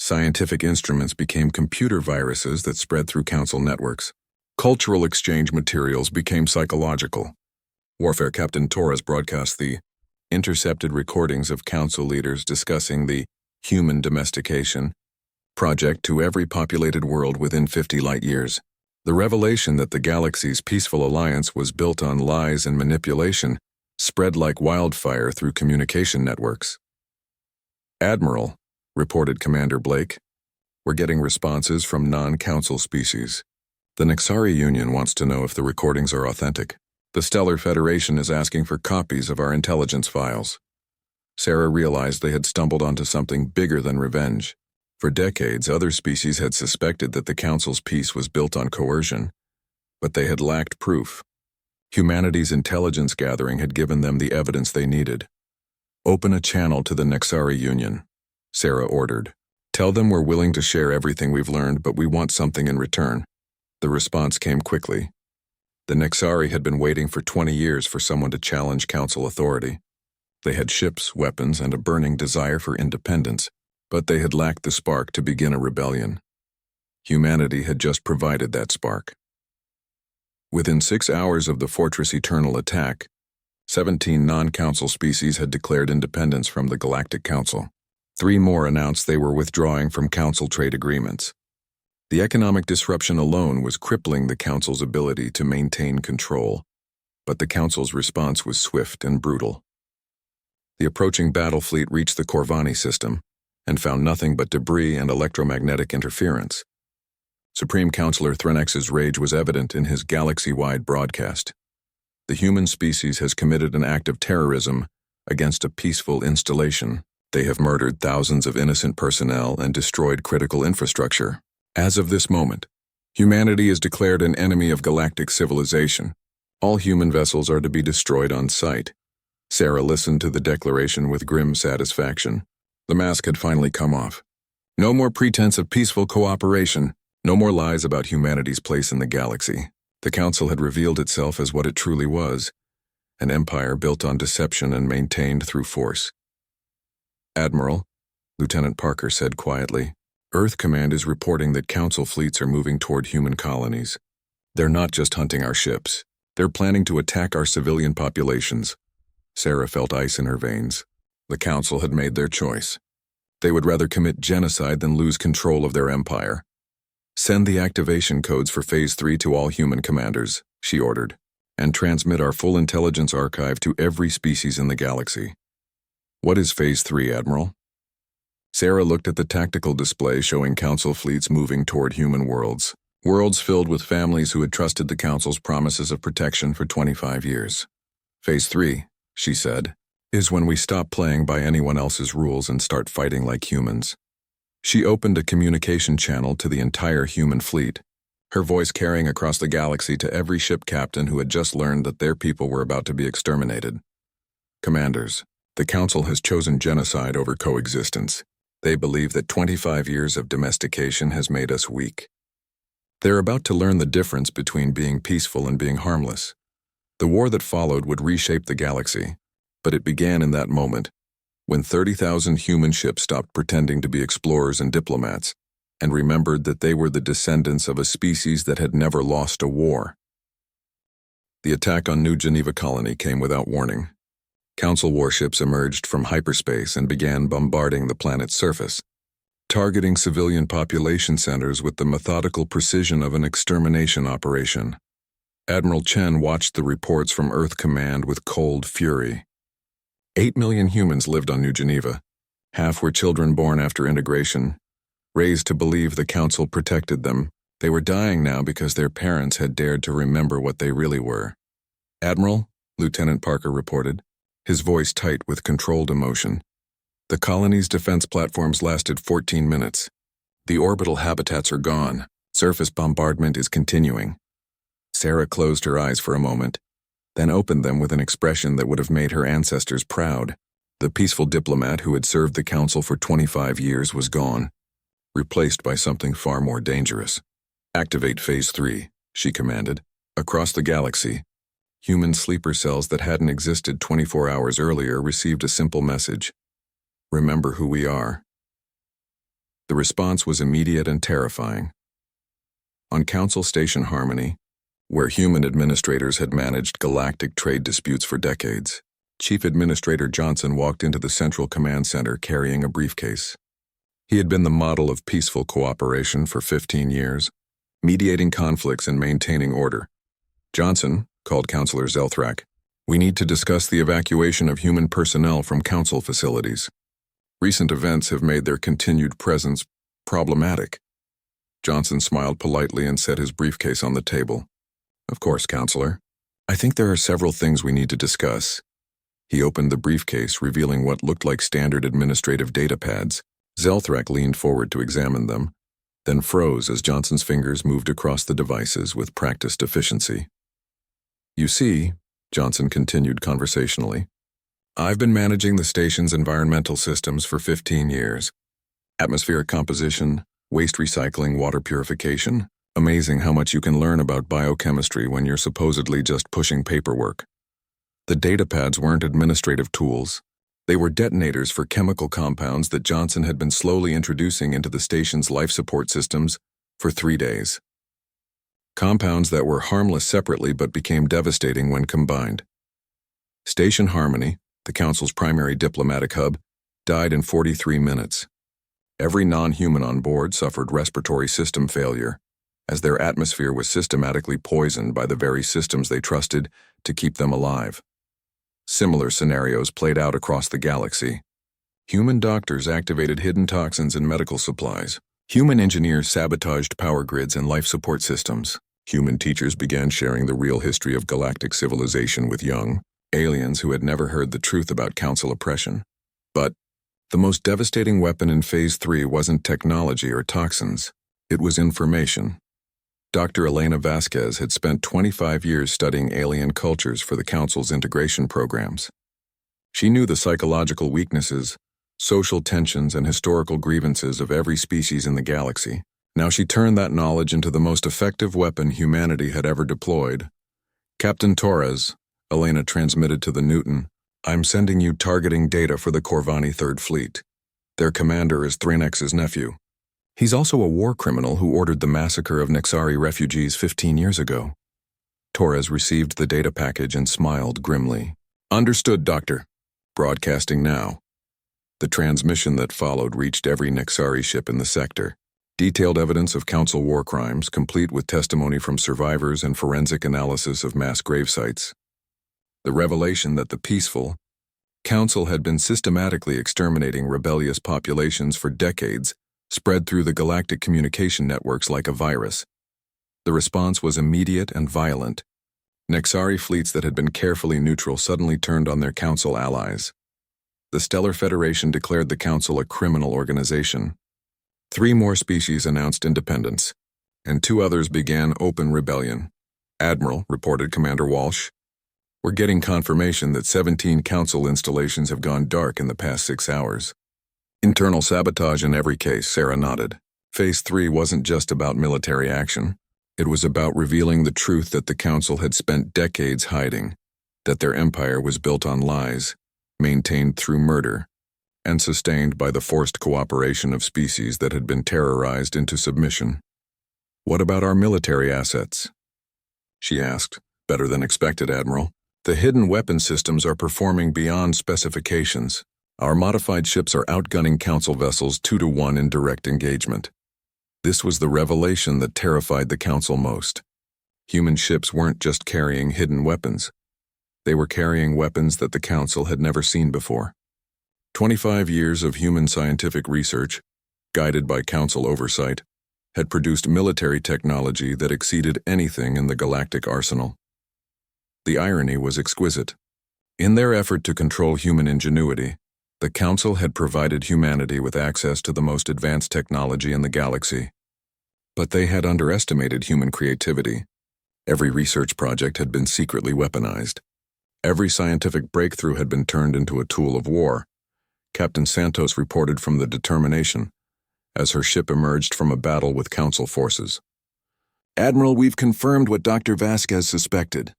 Scientific instruments became computer viruses that spread through Council networks. Cultural exchange materials became psychological. Warfare Captain Torres broadcast the intercepted recordings of Council leaders discussing the human domestication project to every populated world within 50 light-years. The revelation that the galaxy's peaceful alliance was built on lies and manipulation spread like wildfire through communication networks. "Admiral," reported Commander Blake, "we're getting responses from non-Council species. The Nexari Union wants to know if the recordings are authentic. The Stellar Federation is asking for copies of our intelligence files." Sarah realized they had stumbled onto something bigger than revenge. For decades, other species had suspected that the Council's peace was built on coercion, but they had lacked proof. Humanity's intelligence gathering had given them the evidence they needed. "Open a channel to the Nexari Union," Sarah ordered. "Tell them we're willing to share everything we've learned, but we want something in return." The response came quickly. The Nexari had been waiting for 20 years for someone to challenge Council authority. They had ships, weapons, and a burning desire for independence, but they had lacked the spark to begin a rebellion. Humanity had just provided that spark. Within 6 hours of the Fortress Eternal attack, 17 non-Council species had declared independence from the Galactic Council. 3 more announced they were withdrawing from Council trade agreements. The economic disruption alone was crippling the Council's ability to maintain control, but the Council's response was swift and brutal. The approaching battle fleet reached the Corvani system and found nothing but debris and electromagnetic interference. Supreme Counselor Threnex's rage was evident in his galaxy-wide broadcast. "The human species has committed an act of terrorism against a peaceful installation. They have murdered thousands of innocent personnel and destroyed critical infrastructure. As of this moment, humanity is declared an enemy of galactic civilization. All human vessels are to be destroyed on sight." Sarah listened to the declaration with grim satisfaction. The mask had finally come off. No more pretense of peaceful cooperation, no more lies about humanity's place in the galaxy. The Council had revealed itself as what it truly was, an empire built on deception and maintained through force. "Admiral," Lieutenant Parker said quietly, "Earth Command is reporting that Council fleets are moving toward human colonies. They're not just hunting our ships. They're planning to attack our civilian populations." Sarah felt ice in her veins. The Council had made their choice. They would rather commit genocide than lose control of their empire. "Send the activation codes for Phase 3 to all human commanders," she ordered, "and transmit our full intelligence archive to every species in the galaxy." "What is Phase 3, Admiral?" Sarah looked at the tactical display showing Council fleets moving toward human worlds. Worlds filled with families who had trusted the Council's promises of protection for 25 years. "Phase 3, she said, "is when we stop playing by anyone else's rules and start fighting like humans." She opened a communication channel to the entire human fleet, her voice carrying across the galaxy to every ship captain who had just learned that their people were about to be exterminated. Commanders, the Council has chosen genocide over coexistence. They believe that 25 years of domestication has made us weak. They're about to learn the difference between being peaceful and being harmless. The war that followed would reshape the galaxy, but it began in that moment, when 30,000 human ships stopped pretending to be explorers and diplomats, and remembered that they were the descendants of a species that had never lost a war. The attack on New Geneva Colony came without warning. Council warships emerged from hyperspace and began bombarding the planet's surface, targeting civilian population centers with the methodical precision of an extermination operation. Admiral Chen watched the reports from Earth Command with cold fury. 8 million humans lived on New Geneva. Half were children born after integration, raised to believe the Council protected them. They were dying now because their parents had dared to remember what they really were. "Admiral," Lieutenant Parker reported, his voice tight with controlled emotion. "The colony's defense platforms lasted 14 minutes. The orbital habitats are gone. Surface bombardment is continuing." Sarah closed her eyes for a moment, then opened them with an expression that would have made her ancestors proud. The peaceful diplomat who had served the Council for 25 years was gone, replaced by something far more dangerous. "Activate Phase 3, she commanded. Across the galaxy, human sleeper cells that hadn't existed 24 hours earlier received a simple message: "Remember who we are." The response was immediate and terrifying. On Council Station Harmony, where human administrators had managed galactic trade disputes for decades, Chief Administrator Johnson walked into the Central Command Center carrying a briefcase. He had been the model of peaceful cooperation for 15 years, mediating conflicts and maintaining order. "Johnson," called Counselor Zelthrak, "we need to discuss the evacuation of human personnel from Council facilities. Recent events have made their continued presence problematic." Johnson smiled politely and set his briefcase on the table. "Of course, Counselor. I think there are several things we need to discuss." He opened the briefcase, revealing what looked like standard administrative data pads. Zelthrak leaned forward to examine them, then froze as Johnson's fingers moved across the devices with practiced efficiency. "You see," Johnson continued conversationally, "I've been managing the station's environmental systems for 15 years. Atmospheric composition, waste recycling, water purification. Amazing how much you can learn about biochemistry when you're supposedly just pushing paperwork. The data pads weren't administrative tools. They were detonators for chemical compounds that Johnson had been slowly introducing into the station's life support systems for 3 days. Compounds that were harmless separately but became devastating when combined. Station Harmony, the Council's primary diplomatic hub, died in 43 minutes. Every non-human on board suffered respiratory system failure, as their atmosphere was systematically poisoned by the very systems they trusted to keep them alive. Similar scenarios played out across the galaxy. Human doctors activated hidden toxins in medical supplies. Human engineers sabotaged power grids and life support systems. Human teachers began sharing the real history of galactic civilization with young aliens who had never heard the truth about Council oppression. But the most devastating weapon in Phase 3 wasn't technology or toxins. It was information. Dr. Elena Vasquez had spent 25 years studying alien cultures for the Council's integration programs. She knew the psychological weaknesses, social tensions, and historical grievances of every species in the galaxy. Now she turned that knowledge into the most effective weapon humanity had ever deployed. "Captain Torres," Elena transmitted to the Newton, "I'm sending you targeting data for the Corvani Third Fleet. Their commander is Thranex's nephew. He's also a war criminal who ordered the massacre of Nexari refugees 15 years ago." Torres received the data package and smiled grimly. "Understood, Doctor. Broadcasting now." The transmission that followed reached every Nexari ship in the sector. Detailed evidence of Council war crimes, complete with testimony from survivors and forensic analysis of mass grave sites. The revelation that the peaceful Council had been systematically exterminating rebellious populations for decades spread through the galactic communication networks like a virus. The response was immediate and violent. Nexari fleets that had been carefully neutral suddenly turned on their Council allies. The Stellar Federation declared the Council a criminal organization. 3 more species announced independence, and 2 others began open rebellion. Admiral, reported Commander Walsh, we're getting confirmation that 17 Council installations have gone dark in the past 6 hours. Internal sabotage in every case, Sarah nodded. Phase 3 wasn't just about military action. It was about revealing the truth that the Council had spent decades hiding, that their empire was built on lies, maintained through murder, and sustained by the forced cooperation of species that had been terrorized into submission. What about our military assets? She asked. Better than expected, Admiral. The hidden weapon systems are performing beyond specifications. Our modified ships are outgunning Council vessels 2-to-1 in direct engagement. This was the revelation that terrified the Council most. Human ships weren't just carrying hidden weapons. They were carrying weapons that the Council had never seen before. 25 years of human scientific research, guided by Council oversight, had produced military technology that exceeded anything in the galactic arsenal. The irony was exquisite. In their effort to control human ingenuity, the Council had provided humanity with access to the most advanced technology in the galaxy. But they had underestimated human creativity. Every research project had been secretly weaponized. Every scientific breakthrough had been turned into a tool of war. Captain Santos reported from the Determination, as her ship emerged from a battle with Council forces. Admiral, we've confirmed what Dr. Vasquez suspected.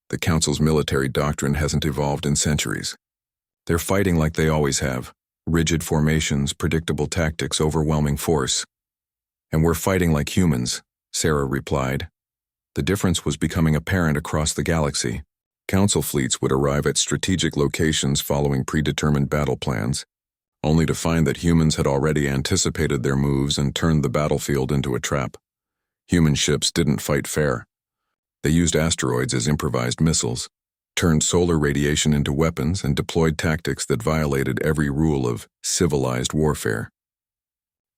The Council's military doctrine hasn't evolved in centuries. They're fighting like they always have. Rigid formations, predictable tactics, overwhelming force. And we're fighting like humans, Sarah replied. The difference was becoming apparent across the galaxy. Council fleets would arrive at strategic locations following predetermined battle plans, only to find that humans had already anticipated their moves and turned the battlefield into a trap. Human ships didn't fight fair. They used asteroids as improvised missiles, turned solar radiation into weapons, and deployed tactics that violated every rule of civilized warfare.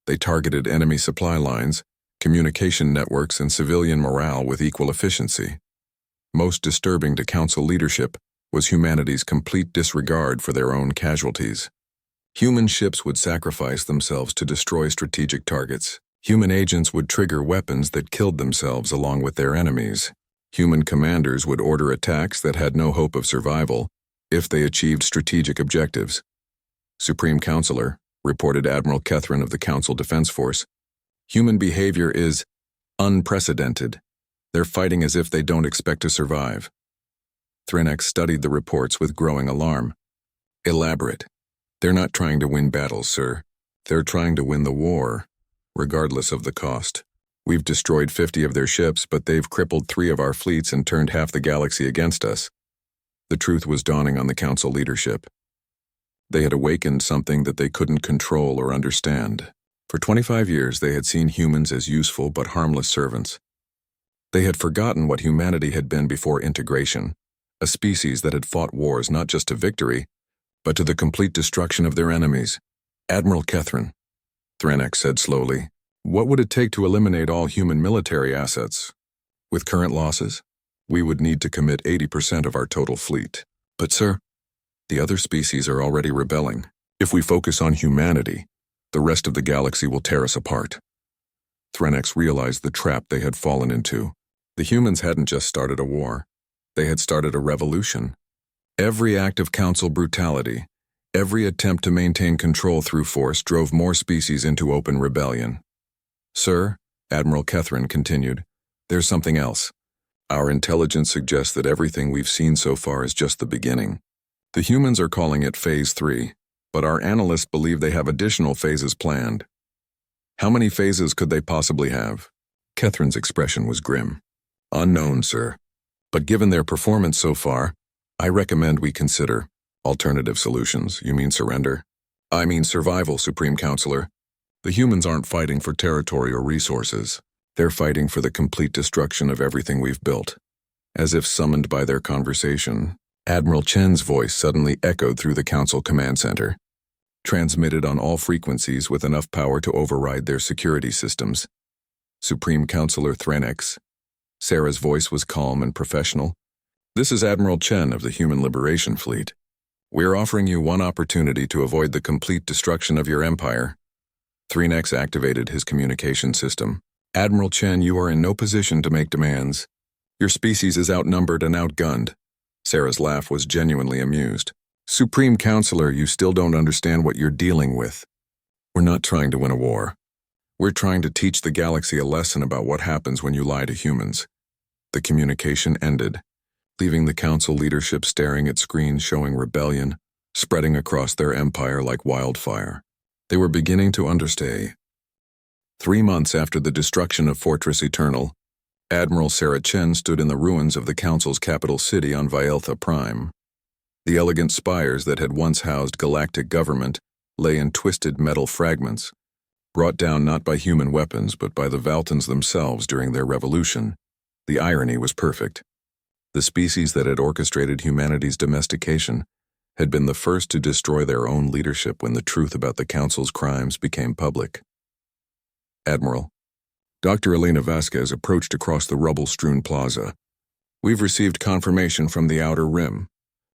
They targeted enemy supply lines, communication networks, and civilian morale with equal efficiency. Most disturbing to Council leadership was humanity's complete disregard for their own casualties. Human ships would sacrifice themselves to destroy strategic targets. Human agents would trigger weapons that killed themselves along with their enemies. Human commanders would order attacks that had no hope of survival if they achieved strategic objectives. Supreme Counselor, reported Admiral Kethrin of the Council Defense Force, human behavior is unprecedented. They're fighting as if they don't expect to survive. Threnex studied the reports with growing alarm. Elaborate. They're not trying to win battles, sir. They're trying to win the war, regardless of the cost. We've destroyed 50 of their ships, but they've crippled 3 of our fleets and turned half the galaxy against us. The truth was dawning on the Council leadership. They had awakened something that they couldn't control or understand. For 25 years, they had seen humans as useful but harmless servants. They had forgotten what humanity had been before integration, a species that had fought wars not just to victory, but to the complete destruction of their enemies. Admiral Kethrin, Threnex said slowly, what would it take to eliminate all human military assets? With current losses, we would need to commit 80% of our total fleet. But sir, the other species are already rebelling. If we focus on humanity, the rest of the galaxy will tear us apart. Threnex realized the trap they had fallen into. The humans hadn't just started a war. They had started a revolution. Every act of Council brutality, every attempt to maintain control through force drove more species into open rebellion. Sir, Admiral Kethrin continued, there's something else. Our intelligence suggests that everything we've seen so far is just the beginning. The humans are calling it Phase 3, but our analysts believe they have additional phases planned. How many phases could they possibly have? Kethrin's expression was grim. Unknown, sir. But given their performance so far, I recommend we consider alternative solutions. You mean surrender? I mean survival, Supreme Counselor. The humans aren't fighting for territory or resources. They're fighting for the complete destruction of everything we've built. As if summoned by their conversation, Admiral Chen's voice suddenly echoed through the Council Command Center, transmitted on all frequencies with enough power to override their security systems. Supreme Counselor Threnex. Sarah's voice was calm and professional. This is Admiral Chen of the Human Liberation Fleet. We're offering you one opportunity to avoid the complete destruction of your empire. Threenex activated his communication system. Admiral Chen, you are in no position to make demands. Your species is outnumbered and outgunned. Sarah's laugh was genuinely amused. Supreme Counselor, you still don't understand what you're dealing with. We're not trying to win a war. We're trying to teach the galaxy a lesson about what happens when you lie to humans. The communication ended, leaving the Council leadership staring at screens showing rebellion, spreading across their empire like wildfire. They were beginning to understand. 3 months after the destruction of Fortress Eternal, Admiral Sarah Chen stood in the ruins of the Council's capital city on Vieltha Prime. The elegant spires that had once housed galactic government lay in twisted metal fragments, brought down not by human weapons but by the Valtans themselves during their revolution. The irony was perfect. The species that had orchestrated humanity's domestication had been the first to destroy their own leadership when the truth about the Council's crimes became public. Admiral, Dr. Elena Vasquez approached across the rubble-strewn plaza. We've received confirmation from the Outer Rim.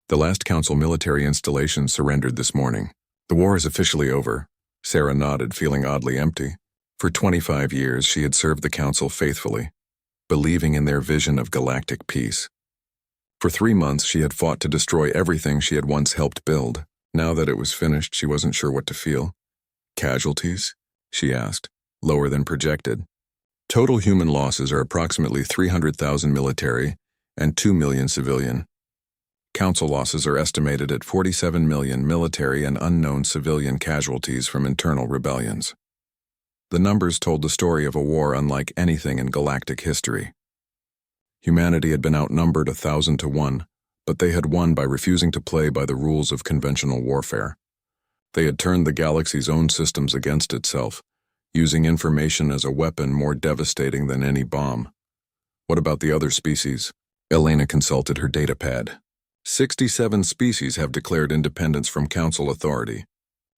The last Council military installation surrendered this morning. The war is officially over. Sarah nodded, feeling oddly empty. For 25 years, she had served the Council faithfully, believing in their vision of galactic peace. For 3 months, she had fought to destroy everything she had once helped build. Now that it was finished, she wasn't sure what to feel. Casualties? She asked, lower than projected. Total human losses are approximately 300,000 military and 2 million civilian. Council losses are estimated at 47 million military and unknown civilian casualties from internal rebellions. The numbers told the story of a war unlike anything in galactic history. Humanity had been outnumbered 1,000 to 1, but they had won by refusing to play by the rules of conventional warfare. They had turned the galaxy's own systems against itself, using information as a weapon more devastating than any bomb. What about the other species? Elena consulted her datapad. 67 species have declared independence from Council authority.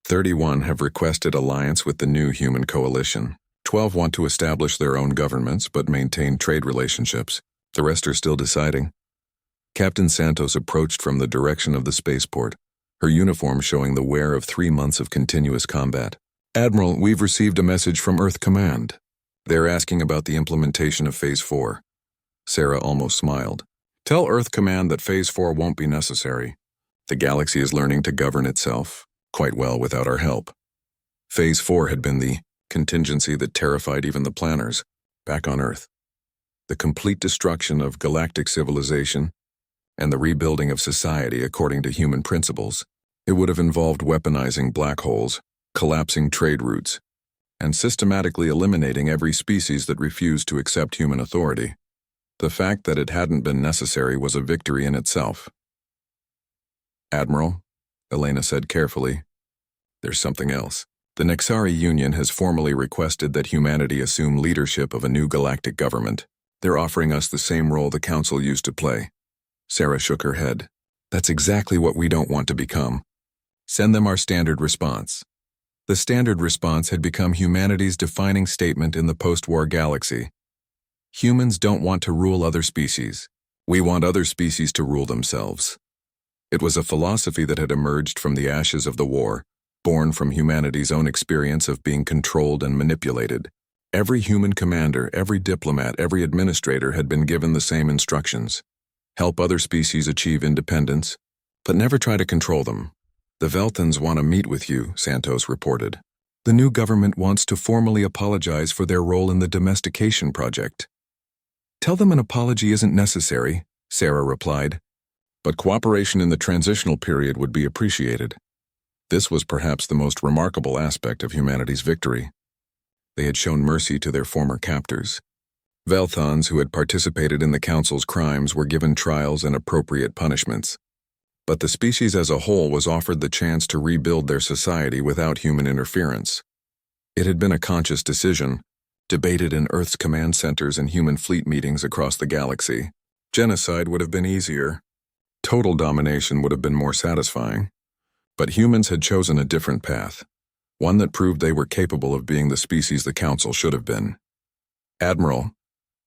31 have requested alliance with the new human coalition. 12 want to establish their own governments but maintain trade relationships. The rest are still deciding. Captain Santos approached from the direction of the spaceport, her uniform showing the wear of 3 months of continuous combat. Admiral, we've received a message from Earth Command. They're asking about the implementation of Phase 4. Sarah almost smiled. Tell Earth Command that Phase 4 won't be necessary. The galaxy is learning to govern itself, quite well without our help. Phase 4 had been the contingency that terrified even the planners, back on Earth. The complete destruction of galactic civilization and the rebuilding of society according to human principles. It would have involved weaponizing black holes, collapsing trade routes, and systematically eliminating every species that refused to accept human authority. The fact that it hadn't been necessary was a victory in itself. Admiral, Elena said carefully, there's something else. The Nexari Union has formally requested that humanity assume leadership of a new galactic government. They're offering us the same role the Council used to play. Sarah shook her head. That's exactly what we don't want to become. Send them our standard response. The standard response had become humanity's defining statement in the post-war galaxy. Humans don't want to rule other species. We want other species to rule themselves. It was a philosophy that had emerged from the ashes of the war, born from humanity's own experience of being controlled and manipulated. Every human commander, every diplomat, every administrator had been given the same instructions. Help other species achieve independence, but never try to control them. The Veltans want to meet with you, Santos reported. The new government wants to formally apologize for their role in the domestication project. Tell them an apology isn't necessary, Sarah replied. But cooperation in the transitional period would be appreciated. This was perhaps the most remarkable aspect of humanity's victory. They had shown mercy to their former captors. Velthans who had participated in the Council's crimes were given trials and appropriate punishments. But the species as a whole was offered the chance to rebuild their society without human interference. It had been a conscious decision, debated in Earth's command centers and human fleet meetings across the galaxy. Genocide would have been easier. Total domination would have been more satisfying. But humans had chosen a different path, one that proved they were capable of being the species the Council should have been. Admiral,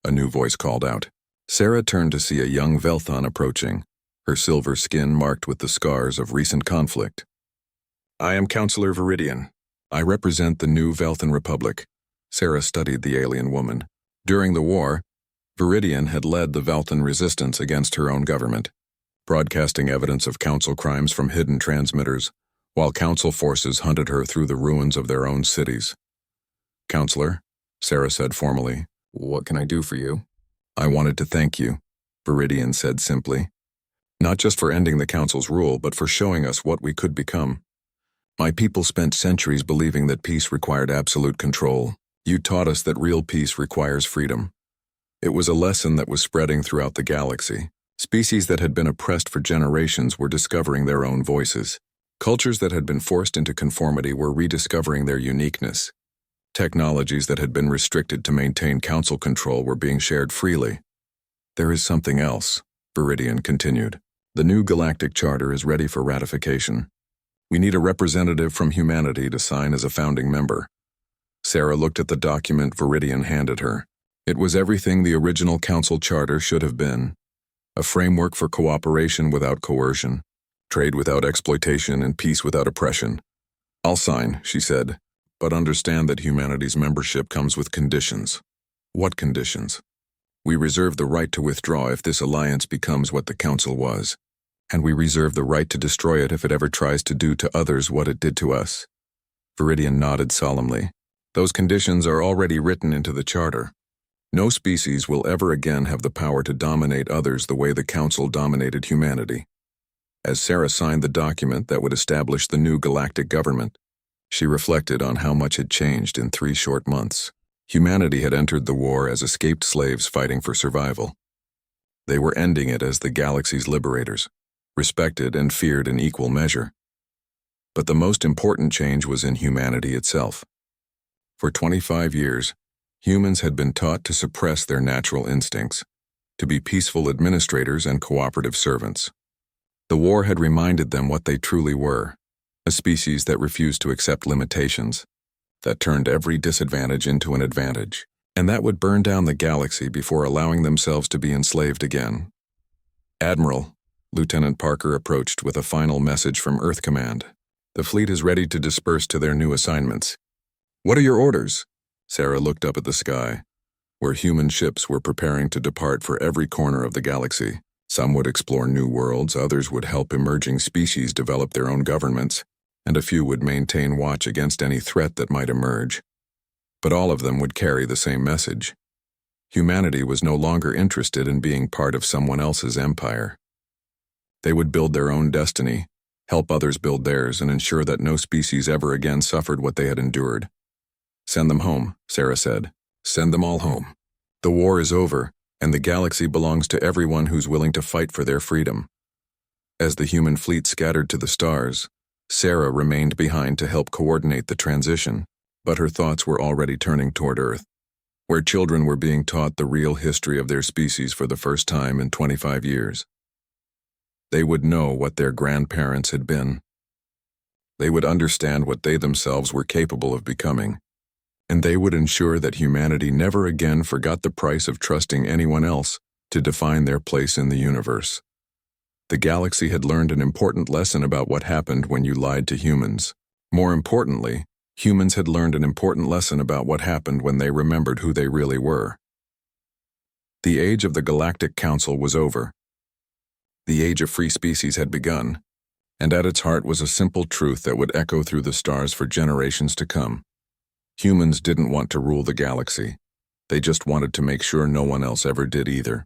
a new voice called out. Sarah turned to see a young Velthan approaching, her silver skin marked with the scars of recent conflict. I am Counselor Viridian. I represent the new Velthan Republic. Sarah studied the alien woman. During the war, Viridian had led the Velthan resistance against her own government, broadcasting evidence of council crimes from hidden transmitters, while council forces hunted her through the ruins of their own cities. "Counselor," Sarah said formally, "what can I do for you?" "I wanted to thank you," Viridian said simply. "Not just for ending the council's rule, but for showing us what we could become. My people spent centuries believing that peace required absolute control. You taught us that real peace requires freedom. It was a lesson that was spreading throughout the galaxy. Species that had been oppressed for generations were discovering their own voices. Cultures that had been forced into conformity were rediscovering their uniqueness. Technologies that had been restricted to maintain council control were being shared freely. There is something else," Viridian continued. "The new Galactic Charter is ready for ratification. We need a representative from humanity to sign as a founding member." Sarah looked at the document Viridian handed her. It was everything the original Council Charter should have been. A framework for cooperation without coercion, trade without exploitation, and peace without oppression. "I'll sign," she said, "but understand that humanity's membership comes with conditions." "What conditions?" "We reserve the right to withdraw if this alliance becomes what the Council was, and we reserve the right to destroy it if it ever tries to do to others what it did to us." Viridian nodded solemnly. "Those conditions are already written into the Charter. No species will ever again have the power to dominate others the way the Council dominated humanity." As Sarah signed the document that would establish the new galactic government, she reflected on how much had changed in 3 short months. Humanity had entered the war as escaped slaves fighting for survival. They were ending it as the galaxy's liberators, respected and feared in equal measure. But the most important change was in humanity itself. For 25 years, humans had been taught to suppress their natural instincts, to be peaceful administrators and cooperative servants. The war had reminded them what they truly were, a species that refused to accept limitations, that turned every disadvantage into an advantage, and that would burn down the galaxy before allowing themselves to be enslaved again. "Admiral," Lieutenant Parker approached with a final message from Earth Command. "The fleet is ready to disperse to their new assignments." "What are your orders?" Sarah looked up at the sky, where human ships were preparing to depart for every corner of the galaxy. Some would explore new worlds, others would help emerging species develop their own governments, and a few would maintain watch against any threat that might emerge. But all of them would carry the same message. Humanity was no longer interested in being part of someone else's empire. They would build their own destiny, help others build theirs, and ensure that no species ever again suffered what they had endured. "Send them home," Sarah said. "Send them all home. The war is over, and the galaxy belongs to everyone who's willing to fight for their freedom." As the human fleet scattered to the stars, Sarah remained behind to help coordinate the transition, but her thoughts were already turning toward Earth, where children were being taught the real history of their species for the first time in 25 years. They would know what their grandparents had been. They would understand what they themselves were capable of becoming, and they would ensure that humanity never again forgot the price of trusting anyone else to define their place in the universe. The galaxy had learned an important lesson about what happened when you lied to humans. More importantly, humans had learned an important lesson about what happened when they remembered who they really were. The age of the Galactic Council was over. The age of free species had begun, and at its heart was a simple truth that would echo through the stars for generations to come. Humans didn't want to rule the galaxy. They just wanted to make sure no one else ever did either.